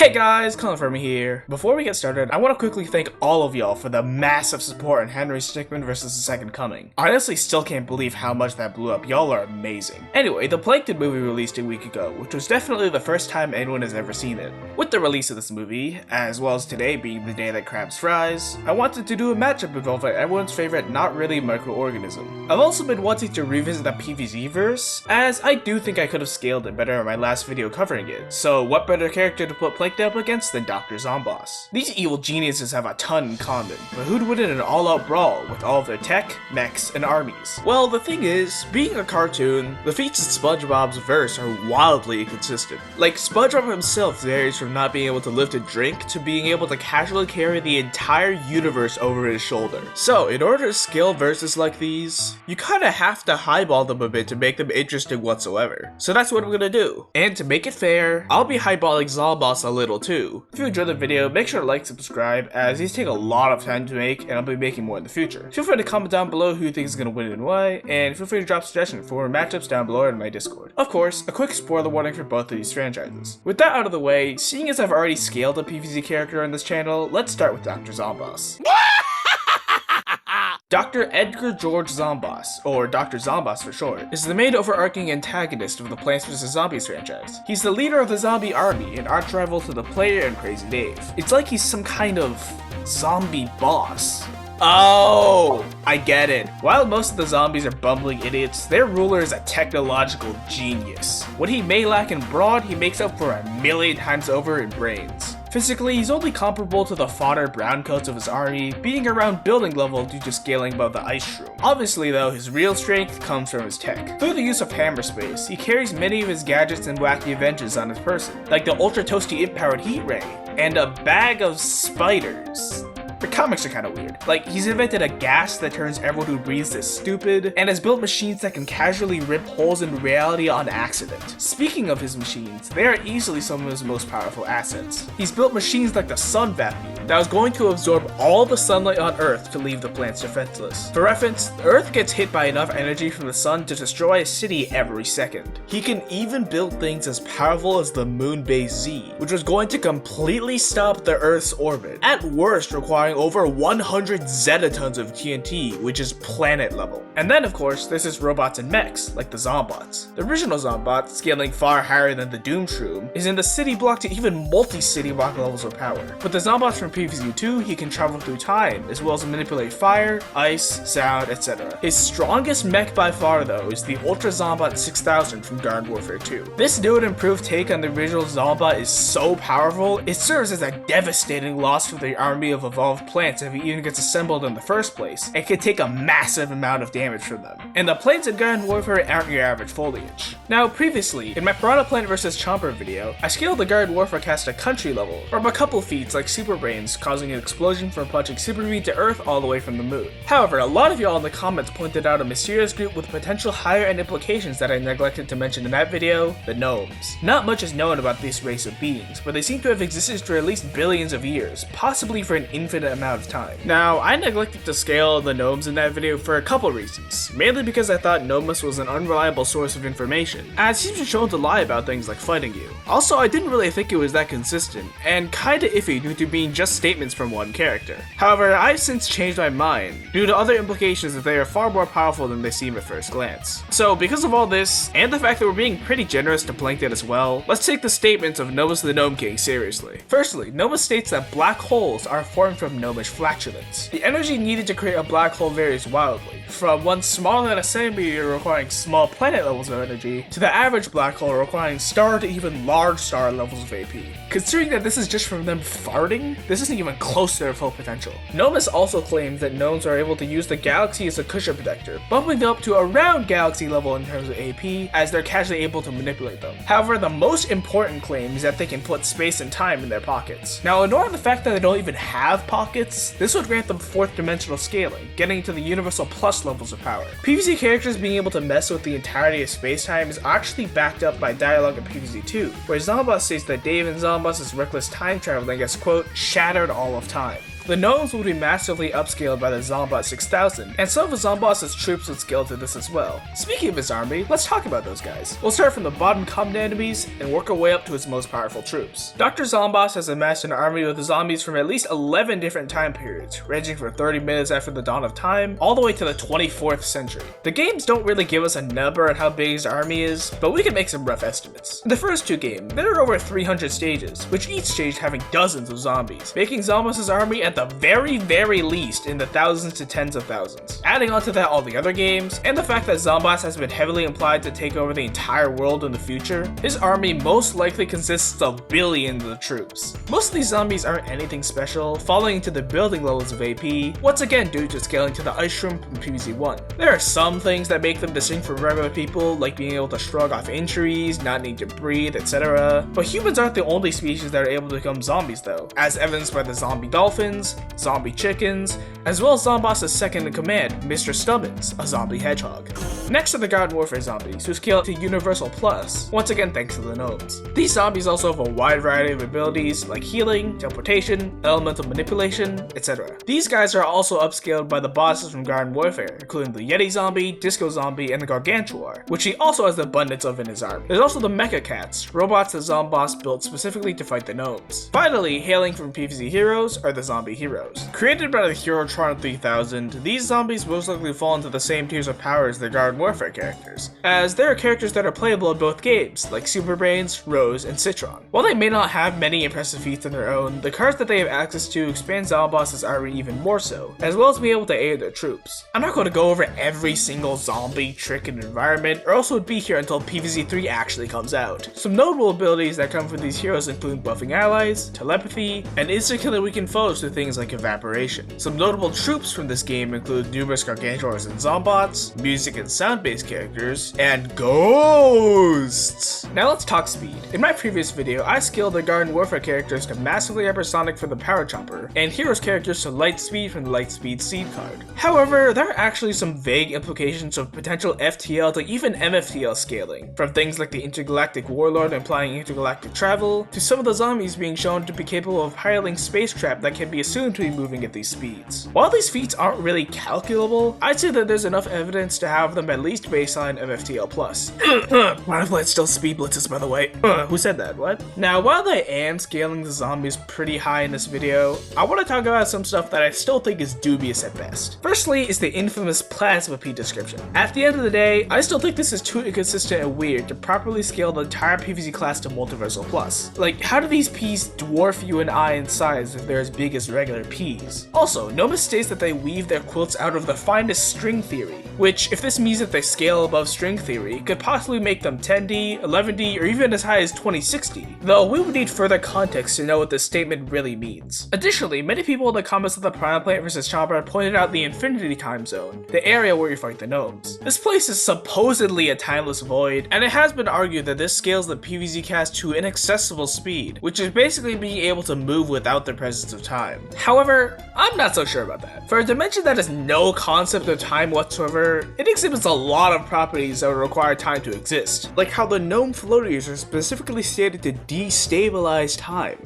Hey guys, Colin here. Before we get started, I want to quickly thank all of y'all for the massive support in Henry Stickmin vs. The Second Coming. I honestly still can't believe how much that blew up. Y'all are amazing. Anyway, the Plankton movie released a week ago, which was definitely the first time anyone has ever seen it. With the release of this movie, as well as today being the day that crabs fries, I wanted to do a matchup involving everyone's favorite not really microorganism. I've also been wanting to revisit the PvZ verse, as I do think I could have scaled it better in my last video covering it. So what better character to put Plankton up against than Doctor Zomboss. These evil geniuses have a ton in common, but who'd win in an all-out brawl with all of their tech, mechs, and armies? Well, the thing is, being a cartoon, the feats in SpongeBob's verse are wildly inconsistent. Like, SpongeBob himself varies from not being able to lift a drink to being able to casually carry the entire universe over his shoulder. So, in order to scale verses like these, you kinda have to highball them a bit to make them interesting whatsoever. So that's what I'm gonna do. And to make it fair, I'll be highballing Zomboss a little too. If you enjoyed the video, make sure to like, subscribe, as these take a lot of time to make, and I'll be making more in the future. Feel free to comment down below who you think is going to win and why, and feel free to drop suggestions for matchups down below in my Discord. Of course, a quick spoiler warning for both of these franchises. With that out of the way, seeing as I've already scaled a PvZ character on this channel, let's start with Doctor Zomboss. Dr. Edgar George Zomboss, or Dr. Zomboss for short, is the main overarching antagonist of the Plants vs. Zombies franchise. He's the leader of the zombie army, an arch rival to the Player and Crazy Dave. It's like he's some kind of zombie boss. Oh, I get it. While most of the zombies are bumbling idiots, their ruler is a technological genius. What he may lack in broad, he makes up for 1,000,000 times over in brains. Physically, he's only comparable to the fodder browncoats of his army, being around building level due to scaling above the ice shroom. Obviously though, his real strength comes from his tech. Through the use of hammer space, he carries many of his gadgets and wacky inventions on his person, like the ultra toasty imp-powered heat ray, and a bag of spiders. The comics are kinda weird. Like, he's invented a gas that turns everyone who breathes this stupid, and has built machines that can casually rip holes in reality on accident. Speaking of his machines, they are easily some of his most powerful assets. He's built machines like the sun vacuum, that was going to absorb all the sunlight on Earth to leave the plants defenseless. For reference, the Earth gets hit by enough energy from the sun to destroy a city every second. He can even build things as powerful as the Moon-based Z, which was going to completely stop the Earth's orbit, at worst requiring over 100 zetatons of TNT, which is planet level. And then of course, there's his robots and mechs, like the Zombots. The original Zombot, scaling far higher than the Doom Shroom, is in the city block to even multi-city block levels of power. But the Zombots from PvZ 2, he can travel through time, as well as manipulate fire, ice, sound, etc. His strongest mech by far though is the Ultra Zombot 6000 from Garden Warfare 2. This new and improved take on the original Zombot is so powerful, it serves as a devastating loss for the army of evolved plants if he even gets assembled in the first place, and can take a massive amount of damage from them. And the plants in Garden Warfare aren't your average foliage. Now previously, in my Piranha Plant vs. Chomper video, I scaled the Garden Warfare cast to country level, from a couple feats like Super Brains causing an explosion from punching Super Meat to Earth all the way from the moon. However, a lot of y'all in the comments pointed out a mysterious group with potential higher end implications that I neglected to mention in that video, the Gnomes. Not much is known about this race of beings, but they seem to have existed for at least billions of years, possibly for an infinite amount of time. Now, I neglected to scale the Gnomes in that video for a couple reasons, mainly because I thought Gnomus was an unreliable source of information, as he's been shown to lie about things like fighting you. Also, I didn't really think it was that consistent, and kinda iffy due to being just statements from one character. However, I've since changed my mind, due to other implications that they are far more powerful than they seem at first glance. So, because of all this, and the fact that we're being pretty generous to Plankton as well, let's take the statements of Gnomus the Gnome King seriously. Firstly, Gnomus states that black holes are formed from gnomish flatulence. The energy needed to create a black hole varies wildly, from one smaller than a centimeter requiring small planet levels of energy, to the average black hole requiring star to even large star levels of AP. Considering that this is just from them farting, this isn't even close to their full potential. Gnomus also claims that gnomes are able to use the galaxy as a cushion protector, bumping them up to around galaxy level in terms of AP, as they're casually able to manipulate them. However, the most important claim is that they can put space and time in their pockets. Now, ignoring the fact that they don't even have pockets, this would grant them 4th dimensional scaling, getting to the universal plus levels of power. PvZ characters being able to mess with the entirety of space-time is actually backed up by dialogue in PvZ 2, where Zomboss states that Dave and Zomboss' reckless time traveling has, quote, shattered all of time. The gnomes would be massively upscaled by the Zomboss 6000, and some of Zomboss's troops would scale to this as well. Speaking of his army, let's talk about those guys. We'll start from the bottom common enemies and work our way up to his most powerful troops. Doctor Zomboss has amassed an army with zombies from at least 11 different time periods, ranging from 30 minutes after the dawn of time all the way to the 24th century. The games don't really give us a number on how big his army is, but we can make some rough estimates. In the first two games, there are over 300 stages, which each stage having dozens of zombies, making Zomboss' army at the very least in the thousands to tens of thousands. Adding onto that all the other games, and the fact that Zomboss has been heavily implied to take over the entire world in the future, his army most likely consists of billions of troops. Most of these zombies aren't anything special, falling into the building levels of AP, once again due to scaling to the Ice Shrimp from PvZ1. There are some things that make them distinct from regular people, like being able to shrug off injuries, not needing to breathe, etc. But humans aren't the only species that are able to become zombies though, as evidenced by the zombie dolphins, zombie chickens, as well as Zomboss' second in command, Mr. Stubbins, a zombie hedgehog. Next are the Garden Warfare zombies, who scale to Universal Plus, once again thanks to the gnomes. These zombies also have a wide variety of abilities like healing, teleportation, elemental manipulation, etc. These guys are also upscaled by the bosses from Garden Warfare, including the Yeti zombie, Disco zombie, and the Gargantuar, which he also has an abundance of in his army. There's also the Mecha Cats, robots that Zomboss built specifically to fight the gnomes. Finally, hailing from PvZ heroes are the zombie heroes. Created by the Herotron 3000, these zombies most likely fall into the same tiers of power as the Garden Warfare characters, as there are characters that are playable in both games, like Superbrains, Rose, and Citron. While they may not have many impressive feats of their own, the cards that they have access to expand Zomboss' army even more so, as well as be able to aid their troops. I'm not going to go over every single zombie, trick, and environment, or else it would be here until PvZ3 actually comes out. Some notable abilities that come from these heroes include buffing allies, telepathy, and instantly weaken foes through things like evaporation. Some notable troops from this game include numerous Gargantuars and Zombots, music and sound-based characters, and ghosts! Now let's talk speed. In my previous video, I scaled the Garden Warfare characters to massively hypersonic from the Power Chopper, and heroes characters to light speed from the light speed seed card. However, there are actually some vague implications of potential FTL to even MFTL scaling, from things like the Intergalactic Warlord implying intergalactic travel, to some of the zombies being shown to be capable of piloting spacecraft that can be assumed to be moving at these speeds. While these feats aren't really calculable, I'd say that there's enough evidence to have them at least baseline MFTL+. Rifle still speed blitzes, by the way. Who said that? What? Now, while I am scaling the zombies pretty high in this video, I want to talk about some stuff that I still think is dubious at best. Firstly is the infamous Plasma P description. At the end of the day, I still think this is too inconsistent and weird to properly scale the entire PvZ class to Multiversal Plus. Like, how do these Ps dwarf you and I in size if they're as big as regular Ps? Also, Nomus states that they weave their quilts out of the finest string theory, which, if this means that they scale above string theory, could possibly make them 10D, 11D, or even as high as 2060, though we would need further context to know what this statement really means. Additionally, many people in the comments of the Primal Plant vs. Chomper pointed out the Infinity Time Zone, the area where you fight the gnomes. This place is supposedly a timeless void, and it has been argued that this scales the PvZ cast to inaccessible speed, which is basically being able to move without the presence of time. However, I'm not so sure about that. For a dimension that has no concept of time whatsoever, it exhibits a lot of properties that would require time to exist, like how the gnome floaties are specifically stated to destabilize time,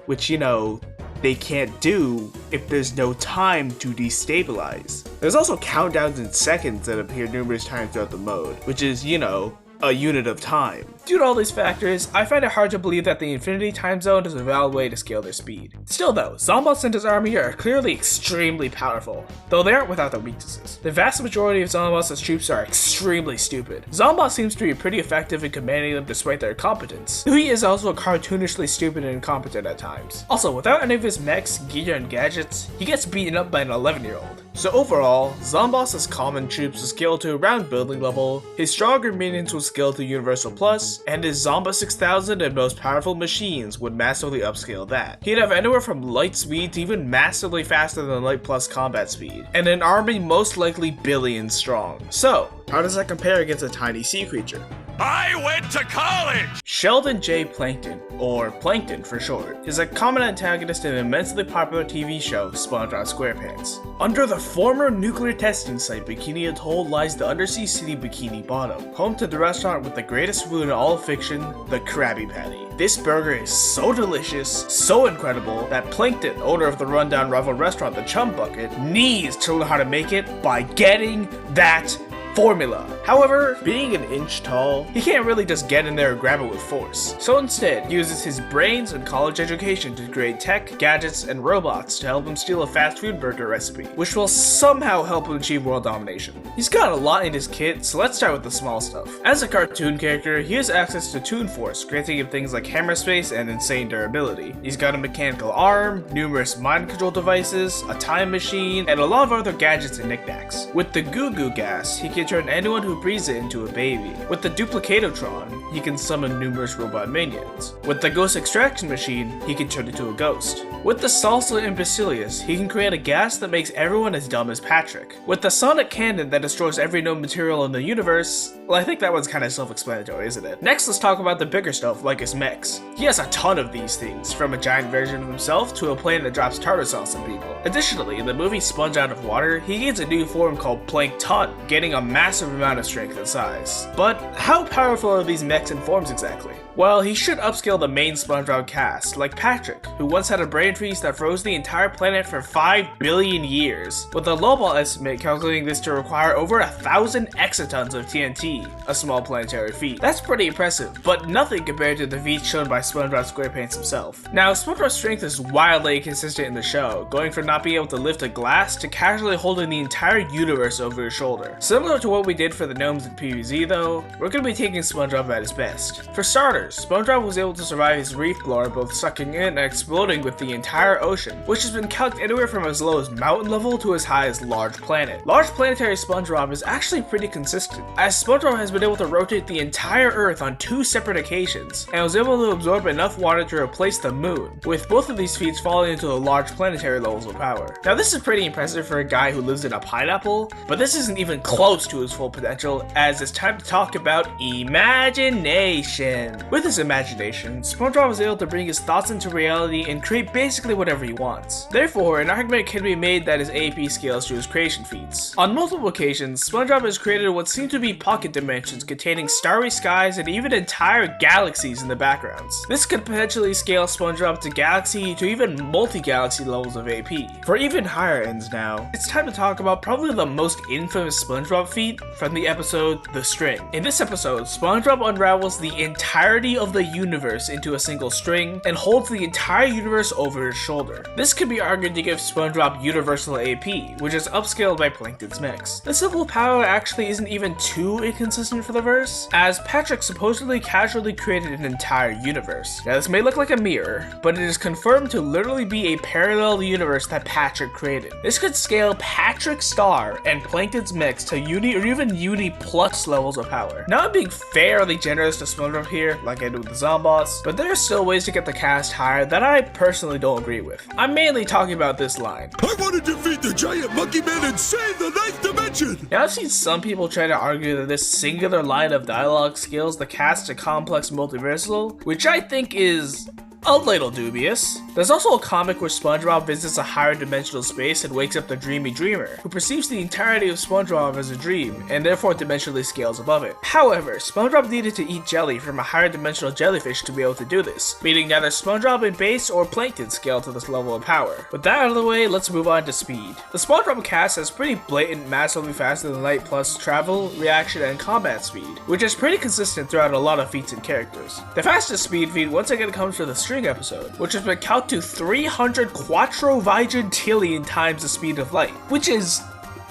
which, you know, they can't do if there's no time to destabilize. There's also countdowns in seconds that appear numerous times throughout the mode, which is, you know, a unit of time. Due to all these factors, I find it hard to believe that the Infinity Time Zone is a valid way to scale their speed. Still though, Zomboss and his army are clearly extremely powerful, though they aren't without their weaknesses. The vast majority of Zomboss' troops are extremely stupid. Zomboss seems to be pretty effective in commanding them despite their incompetence, though he is also cartoonishly stupid and incompetent at times. Also, without any of his mechs, gear, and gadgets, he gets beaten up by an 11-year-old. So overall, Zomboss' common troops will scale to around building level, his stronger minions will scale to Universal Plus, and his Zomboss 6000 and most powerful machines would massively upscale that. He'd have anywhere from light speed to even massively faster than light plus combat speed, and an army most likely billions strong. So, how does that compare against a tiny sea creature? I went to college! Sheldon J. Plankton, or Plankton for short, is a common antagonist in an immensely popular TV show, Spongebob Squarepants. Under the former nuclear testing site Bikini Atoll lies the undersea city Bikini Bottom, home to the restaurant with the greatest food in all of fiction, the Krabby Patty. This burger is so delicious, so incredible, that Plankton, owner of the rundown rival restaurant The Chum Bucket, needs to learn how to make it by getting that formula. However, being an inch tall, he can't really just get in there and grab it with force. So instead, he uses his brains and college education to create tech, gadgets, and robots to help him steal a fast food burger recipe, which will somehow help him achieve world domination. He's got a lot in his kit, so let's start with the small stuff. As a cartoon character, he has access to Toon Force, granting him things like hammer space and insane durability. He's got a mechanical arm, numerous mind control devices, a time machine, and a lot of other gadgets and knickknacks. With the Goo Goo gas, he can turn anyone who breathes it into a baby. With the Duplicatotron, he can summon numerous robot minions. With the Ghost Extraction Machine, he can turn into a ghost. With the Salsa Imbecilius, he can create a gas that makes everyone as dumb as Patrick. With the Sonic Cannon that destroys every known material in the universe, well, I think that one's kind of self-explanatory, isn't it? Next, let's talk about the bigger stuff, like his mechs. He has a ton of these things, from a giant version of himself to a plane that drops tartar sauce on people. Additionally, in the movie Sponge Out of Water, he gains a new form called Plankton, getting a massive amount of strength and size. But how powerful are these mechs and forms exactly? Well, he should upscale the main SpongeBob cast, like Patrick, who once had a brain freeze that froze the entire planet for 5 billion years, with a lowball estimate calculating this to require over 1,000 exatons of TNT, a small planetary feat. That's pretty impressive, but nothing compared to the feats shown by Spongebob Squarepants himself. Now, SpongeBob's strength is wildly inconsistent in the show, going from not being able to lift a glass to casually holding the entire universe over his shoulder. Similar to what we did for the gnomes in PvZ though, we're going to be taking SpongeBob at his best. For starters, SpongeBob was able to survive his reef blower both sucking in and exploding with the entire ocean, which has been calced anywhere from as low as mountain level to as high as large planet. Large planetary SpongeBob is actually pretty consistent, as SpongeBob has been able to rotate the entire Earth on 2 separate occasions, and was able to absorb enough water to replace the moon, with both of these feats falling into the large planetary levels of power. Now this is pretty impressive for a guy who lives in a pineapple, but this isn't even close to his full potential, as it's time to talk about imagination. With his imagination, SpongeBob is able to bring his thoughts into reality and create basically whatever he wants. Therefore, an argument can be made that his AP scales to his creation feats. On multiple occasions, SpongeBob has created what seem to be pocket dimensions containing starry skies and even entire galaxies in the backgrounds. This could potentially scale SpongeBob to galaxy to even multi-galaxy levels of AP. For even higher ends now, it's time to talk about probably the most infamous SpongeBob feat from the episode The String. In this episode, SpongeBob unravels the entirety of the universe into a single string and holds the entire universe over his shoulder. This could be argued to give SpongeBob universal AP, which is upscaled by Plankton's mechs. This level of power actually isn't even too inconsistent for the verse, as Patrick supposedly casually created an entire universe. Now this may look like a mirror, but it is confirmed to literally be a parallel universe that Patrick created. This could scale Patrick's star and Plankton's mechs to uni or even uni plus levels of power. Now I'm being fairly generous to SpongeBob here, like I do with the Zomboss, but there are still ways to get the cast higher that I personally don't agree with. I'm mainly talking about this line. I want to defeat the giant monkey man and save the 9th dimension! Now I've seen some people try to argue that this singular line of dialogue scales the cast to complex multiversal, which I think is a little dubious. There's also a comic where SpongeBob visits a higher dimensional space and wakes up the dreamy dreamer, who perceives the entirety of SpongeBob as a dream, and therefore dimensionally scales above it. However, SpongeBob needed to eat jelly from a higher dimensional jellyfish to be able to do this, meaning neither SpongeBob in base or Plankton scale to this level of power. With that out of the way, let's move on to speed. The SpongeBob cast has pretty blatant, massively faster than light plus travel, reaction, and combat speed, which is pretty consistent throughout a lot of feats and characters. The fastest speed feat once again comes from the String episode, which has been calculated to 300 quadrivigintillion times the speed of light, which is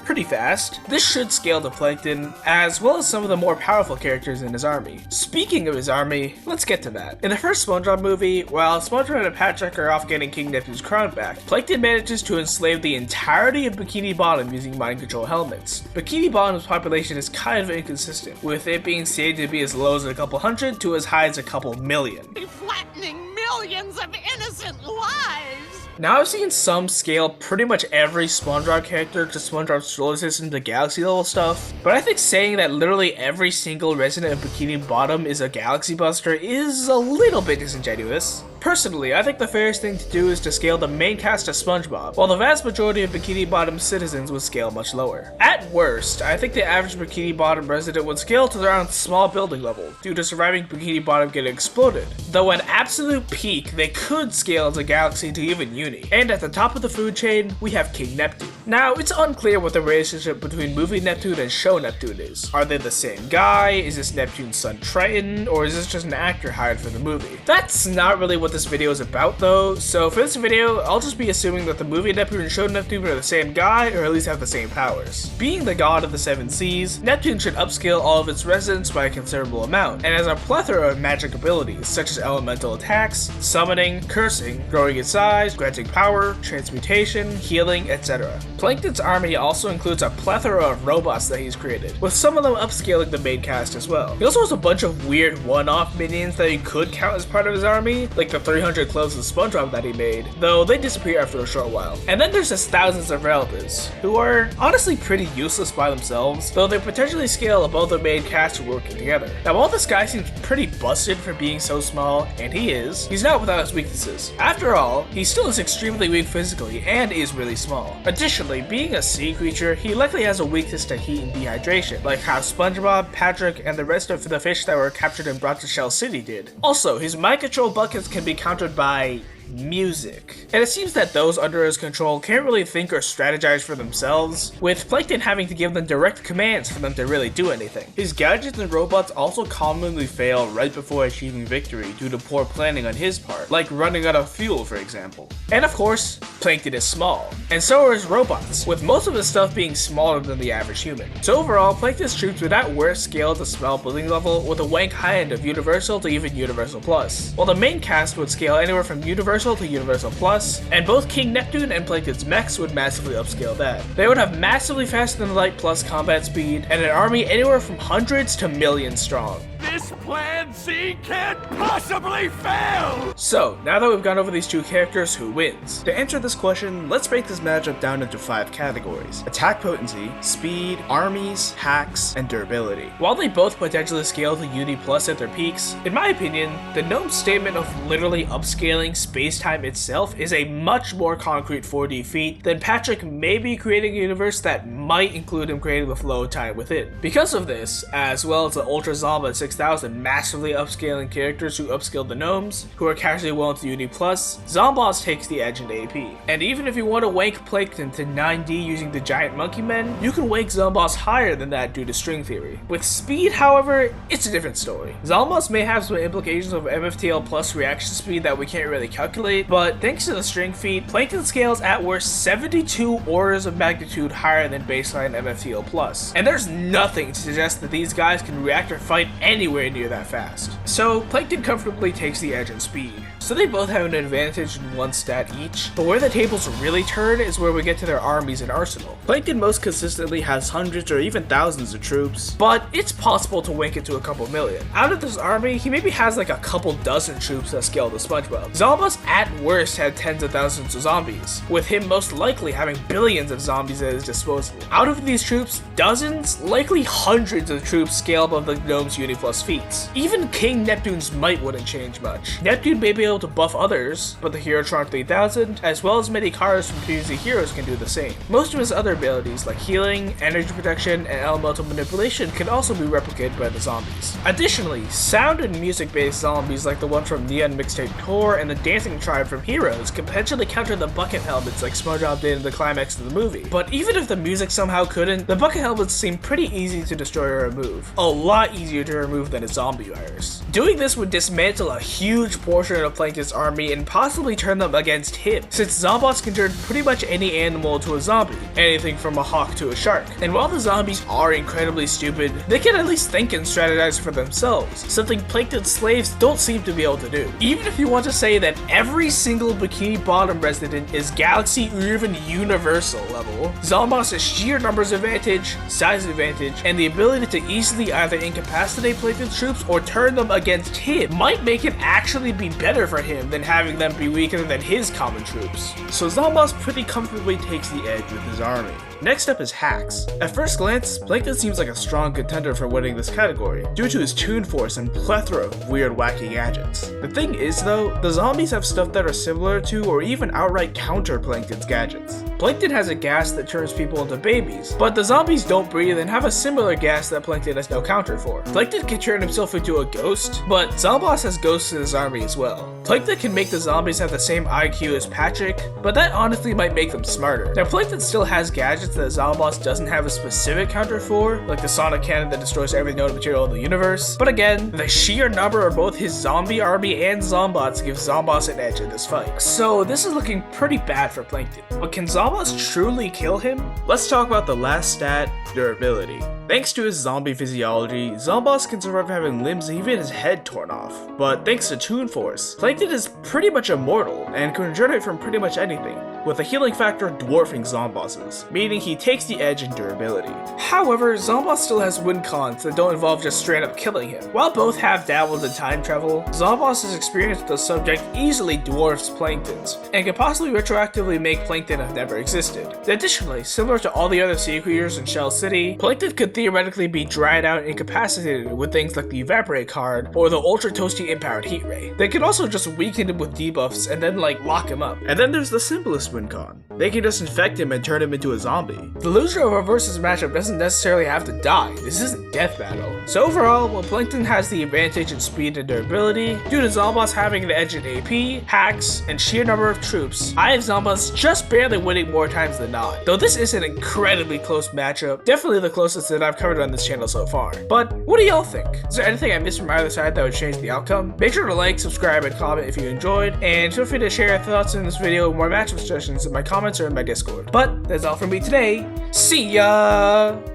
pretty fast. This should scale to Plankton, as well as some of the more powerful characters in his army. Speaking of his army, let's get to that. In the first SpongeBob movie, while SpongeBob and Patrick are off getting King Neptune's crown back, Plankton manages to enslave the entirety of Bikini Bottom using mind control helmets. Bikini Bottom's population is kind of inconsistent, with it being stated to be as low as a couple hundred to as high as a couple million. Flattening millions of innocent lives! Now I've seen some scale pretty much every SpongeBob character to SpongeBob's solar system to galaxy level stuff, but I think saying that literally every single resident of Bikini Bottom is a galaxy buster is a little bit disingenuous. Personally, I think the fairest thing to do is to scale the main cast of SpongeBob, while the vast majority of Bikini Bottom citizens would scale much lower. At worst, I think the average Bikini Bottom resident would scale to around small building level, due to surviving Bikini Bottom getting exploded. Though at absolute peak, they could scale into Galaxy to even Uni. And at the top of the food chain, we have King Neptune. Now, it's unclear what the relationship between movie Neptune and show Neptune is. Are they the same guy? Is this Neptune's son Triton? Or is this just an actor hired for the movie? That's not really what this video is about though, so for this video, I'll just be assuming that the movie Neptune and show Neptune are the same guy, or at least have the same powers. Being the god of the seven seas, Neptune should upscale all of its residents by a considerable amount, and has a plethora of magic abilities, such as elemental attacks, summoning, cursing, growing in size, granting power, transmutation, healing, etc. Plankton's army also includes a plethora of robots that he's created, with some of them upscaling the main cast as well. He also has a bunch of weird one-off minions that he could count as part of his army, like the 300 clothes of SpongeBob that he made, though they disappear after a short while. And then there's his thousands of relatives, who are honestly pretty useless by themselves, though they potentially scale above the main cast who are working together. Now while this guy seems pretty busted for being so small, and he's not without his weaknesses. After all, he still is extremely weak physically and is really small. Additionally, being a sea creature, he likely has a weakness to heat and dehydration, like how SpongeBob, Patrick, and the rest of the fish that were captured and brought to Shell City did. Also, his mind control buckets can be countered by music. And it seems that those under his control can't really think or strategize for themselves, with Plankton having to give them direct commands for them to really do anything. His gadgets and robots also commonly fail right before achieving victory due to poor planning on his part, like running out of fuel for example. And of course, Plankton is small, and so are his robots, with most of his stuff being smaller than the average human. So overall, Plankton's troops would at worst scale to small building level with a wank high end of Universal to even Universal Plus, while the main cast would scale anywhere from Universal to Universal Plus, and both King Neptune and Plankton's mechs would massively upscale that. They would have massively faster than light plus combat speed, and an army anywhere from hundreds to millions strong. This plan C can't possibly fail! So, now that we've gone over these two characters, who wins? To answer this question, let's break this matchup down into 5 categories: attack potency, speed, armies, hacks, and durability. While they both potentially scale to Uni Plus at their peaks, in my opinion, the Gnome's statement of literally upscaling space-time itself is a much more concrete 4D feat than Patrick maybe creating a universe that might include him creating the flow of time within. Because of this, as well as the Ultra Zomboss 6000 massively upscaling characters who upscale the Gnomes, who are casually well into Uni Plus, Zomboss takes the edge in AP. And even if you want to wank Plankton to 9D using the giant monkey men, you can wank Zomboss higher than that due to string theory. With speed, however, it's a different story. Zomboss may have some implications of MFTL plus reaction speed that we can't really calculate, but thanks to the string feat, Plankton scales at worst 72 orders of magnitude higher than baseline MFTL plus. And there's nothing to suggest that these guys can react or fight anywhere near that fast. So Plankton comfortably takes the edge in speed. So they both have an advantage in one stat each, but where the tables really turn is where we get to their armies and arsenal. Plankton most consistently has hundreds or even thousands of troops, but it's possible to wank it to a couple million. Out of this army, he maybe has like a couple dozen troops that scale to SpongeBob. Zomboss at worst had tens of thousands of zombies, with him most likely having billions of zombies at his disposal. Out of these troops, dozens, likely hundreds of troops scale above the Gnome's Uni Plus feats. Even King Neptune's might wouldn't change much. Neptune may be able to buff others, but the Herotron 3000, as well as many cars from PvZ heroes, can do the same. Most of his other abilities, like healing, energy protection, and elemental manipulation, can also be replicated by the zombies. Additionally, sound and music-based zombies like the one from Neon Mixtape Tour and the Dancing Tribe from Heroes can potentially counter the bucket helmets like SpongeBob did in the climax of the movie. But even if the music somehow couldn't, the bucket helmets seem pretty easy to destroy or remove. A lot easier to remove than a zombie virus. Doing this would dismantle a huge portion of Plankton's army and possibly turn them against him, since Zomboss can turn pretty much any animal to a zombie, anything from a hawk to a shark. And while the zombies are incredibly stupid, they can at least think and strategize for themselves, something Plankton's slaves don't seem to be able to do. Even if you want to say that every single Bikini Bottom resident is Galaxy or even Universal level, Zomboss' sheer numbers advantage, size advantage, and the ability to easily either incapacitate Plankton Plankton's troops or turn them against him might make it actually be better for him than having them be weaker than his common troops. So Zomboss pretty comfortably takes the edge with his army. Next up is hacks. At first glance, Plankton seems like a strong contender for winning this category, due to his toon force and plethora of weird wacky gadgets. The thing is though, the zombies have stuff that are similar to or even outright counter Plankton's gadgets. Plankton has a gas that turns people into babies, but the zombies don't breathe and have a similar gas that Plankton has no counter for. Plankton can turn himself into a ghost, but Zomboss has ghosts in his army as well. Plankton can make the zombies have the same IQ as Patrick, but that honestly might make them smarter. Now Plankton still has gadgets that Zomboss doesn't have a specific counter for, like the sonic cannon that destroys every known material in the universe, but again, the sheer number of both his zombie army and Zombots gives Zomboss an edge in this fight. So this is looking pretty bad for Plankton, but can Zomboss truly kill him? Let's talk about the last stat, durability. Thanks to his zombie physiology, Zomboss can survive having limbs and even his head torn off. But thanks to toon force, Plankton is pretty much immortal and can regenerate from pretty much anything, with a healing factor dwarfing Zomboss's, meaning he takes the edge in durability. However, Zomboss still has win cons that don't involve just straight up killing him. While both have dabbled in time travel, Zomboss's experience with the subject easily dwarfs Plankton's, and can possibly retroactively make Plankton have never existed. Additionally, similar to all the other sea creatures in Shell City, Plankton could theoretically be dried out and incapacitated with things like the Evaporate card or the Ultra Toasty Empowered Heat Ray. They could also just weaken him with debuffs and then lock him up. And then there's the simplest win con. They can just infect him and turn him into a zombie. The loser of a versus matchup doesn't necessarily have to die. This isn't death battle. So overall, while Plankton has the advantage in speed and durability, due to Zomboss having an edge in AP, hacks, and sheer number of troops, I have Zomboss just barely winning more times than not. Though this is an incredibly close matchup, definitely the closest that I've covered on this channel so far. But what do y'all think? Is there anything I missed from either side that would change the outcome? Make sure to like, subscribe, and comment if you enjoyed, and feel free to share your thoughts in this video and more matchup suggestions in my comments or in my Discord. But that's all from me today. See ya!